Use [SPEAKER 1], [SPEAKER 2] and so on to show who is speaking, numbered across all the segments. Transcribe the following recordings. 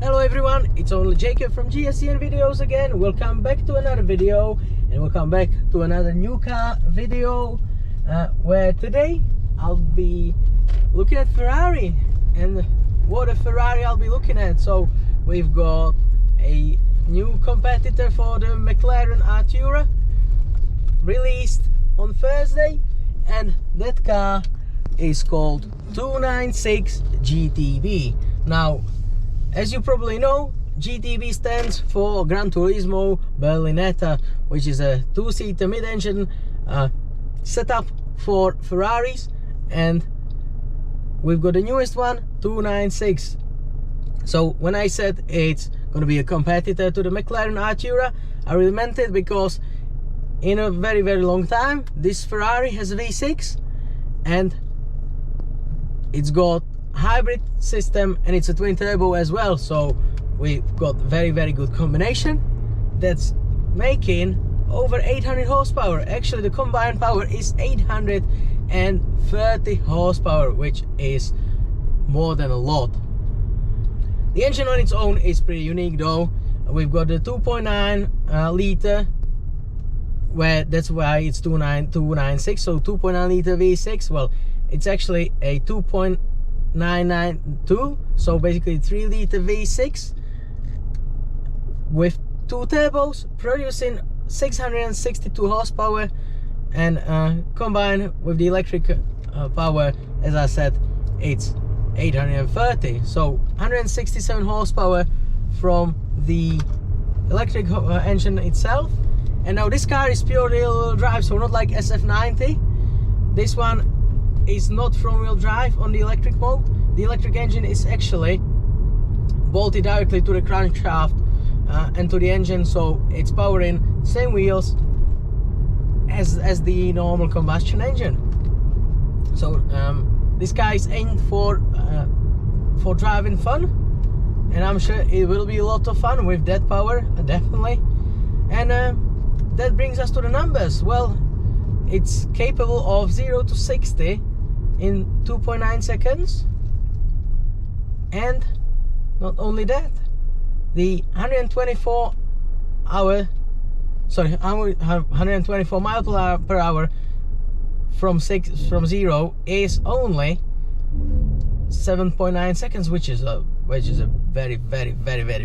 [SPEAKER 1] Hello everyone, it's only Jacob from GSCN videos again. Welcome back to another video, and welcome back to another new car video, where today I'll be looking at Ferrari. And what a Ferrari I'll be looking at. So we've got a new competitor for the McLaren Artura, released on Thursday, and that car is called 296 GTB. Now, as you probably know, GTB stands for Gran Turismo Berlinetta, which is a two-seater mid-engine setup for Ferraris, and we've got the newest one, 296. So when I said it's going to be a competitor to the McLaren Artura, I really meant it, because in a very long time this Ferrari has a V6 and it's got hybrid system and it's a twin turbo as well. So we've got very good combination that's making over 800 horsepower. Actually, the combined power is 830 horsepower, which is more than a lot. The engine on its own is pretty unique though. We've got the 2.9 liter, where that's why it's 296. So 2.9 liter V6. Well, it's actually a 2.992, so basically 3 liter V6 with two turbos, producing 662 horsepower, and combined with the electric power, as I said, it's 830. So 167 horsepower from the electric engine itself. And now this car is purely all-wheel drive, so not like SF90. This one is not front-wheel drive on the electric mode. The electric engine is actually bolted directly to the crankshaft and to the engine, so it's powering same wheels as the normal combustion engine. So this car is aimed for driving fun, and I'm sure it will be a lot of fun with that power, definitely. And that brings us to the numbers. Well, it's capable of 0 to 60 in 2.9 seconds, and not only that, the 124 mile per hour from 0 is only 7.9 seconds, which is a very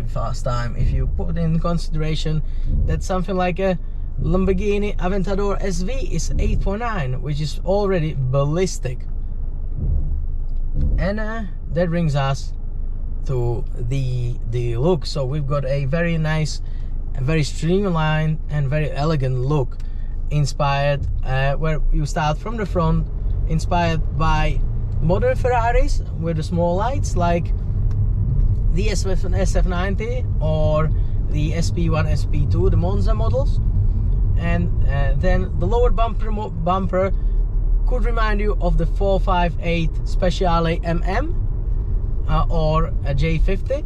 [SPEAKER 1] fast time. If you put in consideration that something like a Lamborghini Aventador SV is 8.9, which is already ballistic. And that brings us to the look. So we've got a very nice, very streamlined and very elegant look, inspired where you start from the front, inspired by modern Ferraris with the small lights like the SF90 or the SP1, SP2, the Monza models. And then the lower bumper could remind you of the 458 Speciale MM or a J50,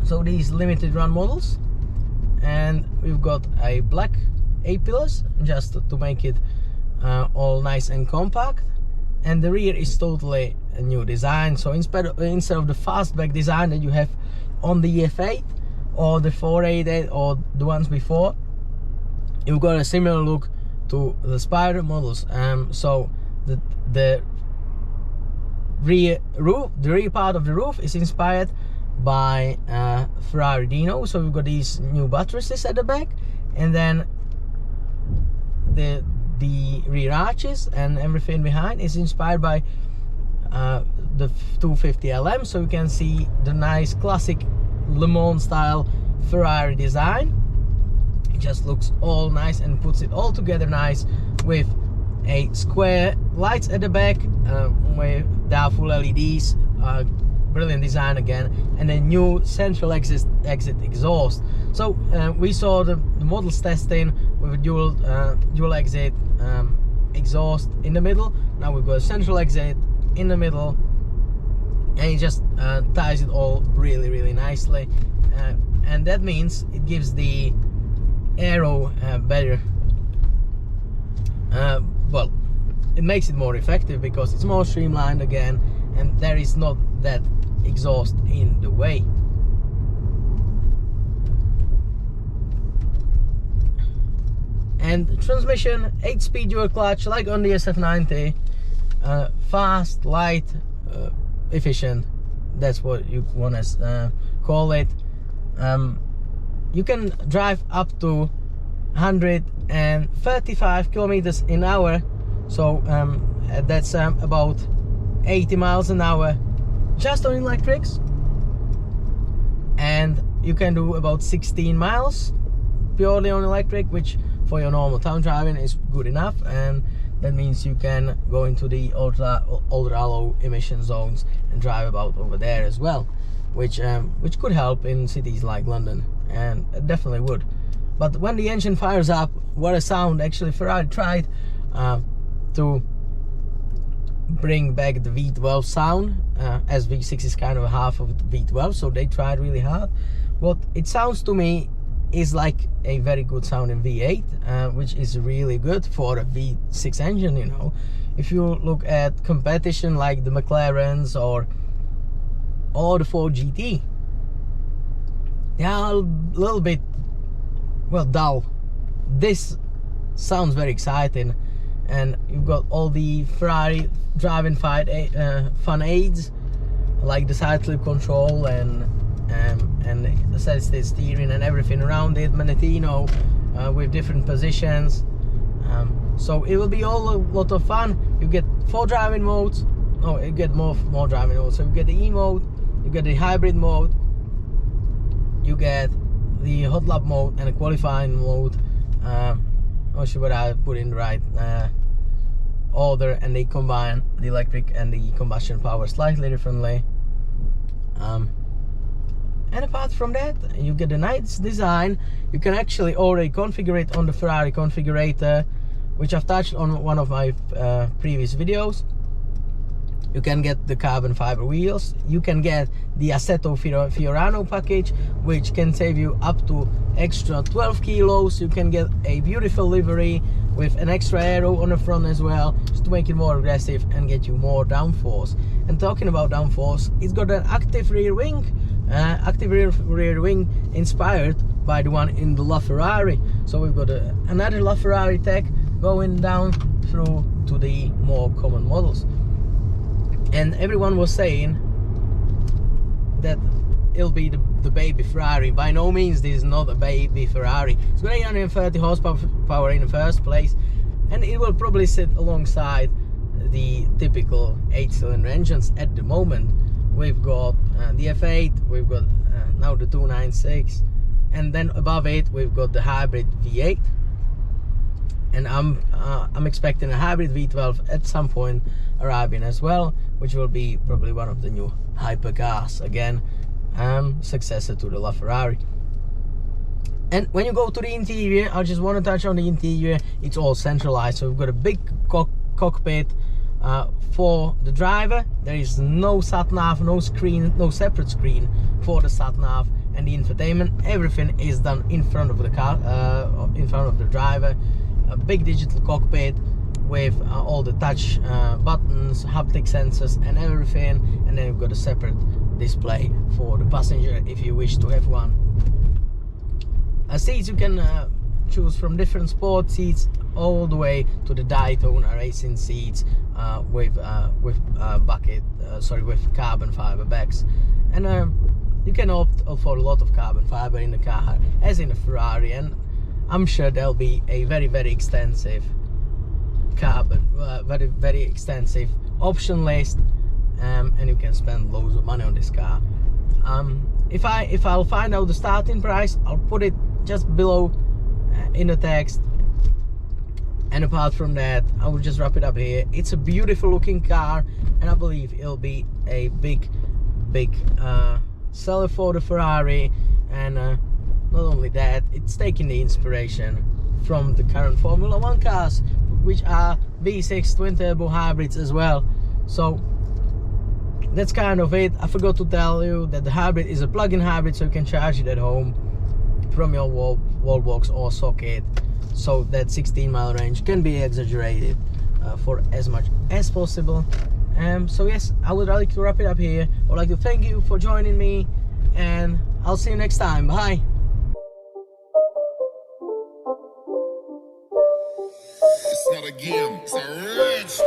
[SPEAKER 1] so these limited run models. And we've got a black A-pillars just to make it all nice and compact. And the rear is totally a new design, so instead of the fastback design that you have on the F8 or the 488 or the ones before, you've got a similar look to the Spider models. So the rear part of the roof is inspired by Ferrari Dino. So we've got these new buttresses at the back, and then the rear arches and everything behind is inspired by the 250 LM. So you can see the nice classic Le Mans style Ferrari design. It just looks all nice and puts it all together nice, with a square lights at the back with the full LEDs, brilliant design again, and a new central exit exhaust. So we saw the models testing with a dual exit exhaust in the middle. Now we've got a central exit in the middle, and it just ties it all really nicely, and that means it gives the aero better, well, it makes it more effective because it's more streamlined again, and there is not that exhaust in the way. And transmission, 8-speed dual clutch like on the SF90. Fast, light, efficient, that's what you want to call it. You can drive up to 135 kilometers an hour, so that's about 80 miles an hour just on electrics, and you can do about 16 miles purely on electric, which for your normal town driving is good enough, and that means you can go into the ultra low emission zones and drive about over there as well, which could help in cities like London, and it definitely would. But when the engine fires up, what a sound! Actually, Ferrari tried to bring back the V12 sound, as V6 is kind of half of the V12, so they tried really hard. What it sounds to me is like a very good sound in V8, which is really good for a V6 engine, you know. If you look at competition like the McLarens or the Ford GT, they are a little bit, well, dull. This sounds very exciting, and you've got all the Ferrari driving fun aids like the side clip control and assisted steering and everything around it, Manettino with different positions, so it will be all a lot of fun. You get 4 driving modes. No, you get more driving modes. So you get the E mode, you get the hybrid mode, you get the hot lap mode and a qualifying mode. Not sure whether I put in the right order, and they combine the electric and the combustion power slightly differently. And apart from that, you get a nice design. You can actually already configure it on the Ferrari configurator, which I've touched on one of my previous videos. You can get the carbon fiber wheels. You can get the Assetto Fiorano package, which can save you up to extra 12 kilos. You can get a beautiful livery with an extra aero on the front as well, just to make it more aggressive and get you more downforce. And talking about downforce, it's got an active rear wing. Active rear wing inspired by the one in the LaFerrari. So we've got another LaFerrari tech going down through to the more common models. And everyone was saying that it'll be the baby Ferrari. By no means, this is not a baby Ferrari. It's got 830 horsepower in the first place, and it will probably sit alongside the typical 8-cylinder engines at the moment. We've got the F8, we've got now the 296, and then above it we've got the hybrid V8, and I'm expecting a hybrid V12 at some point arriving as well, which will be probably one of the new hypercars again, successor to the LaFerrari. And when you go to the interior, I just want to touch on the interior. It's all centralized, so we've got a big cockpit for the driver. There is no sat nav, no screen, no separate screen for the sat nav and the infotainment. Everything is done in front of the car, in front of the driver. A big digital cockpit with all the touch buttons, haptic sensors and everything, and then you've got a separate display for the passenger if you wish to have one. Seats, you can choose from different sport seats all the way to the Daytona racing seats with carbon fiber backs, and you can opt for a lot of carbon fiber in the car as in a Ferrari, and I'm sure there'll be a very extensive very extensive option list, and you can spend loads of money on this car. If I'll find out the starting price, I'll put it just below in the text. And apart from that, I will just wrap it up here. It's a beautiful looking car, and I believe it'll be a big seller for the Ferrari. And not only that, it's taking the inspiration from the current Formula 1 cars, which are V6 twin turbo hybrids as well. So that's kind of it. I forgot to tell you that the hybrid is a plug-in hybrid, so you can charge it at home from your wall box or socket, so that 16-mile range can be exaggerated for as much as possible. So yes, I would like to wrap it up here. I would like to thank you for joining me, and I'll see you next time. Bye.
[SPEAKER 2] It's not a game, it's a rich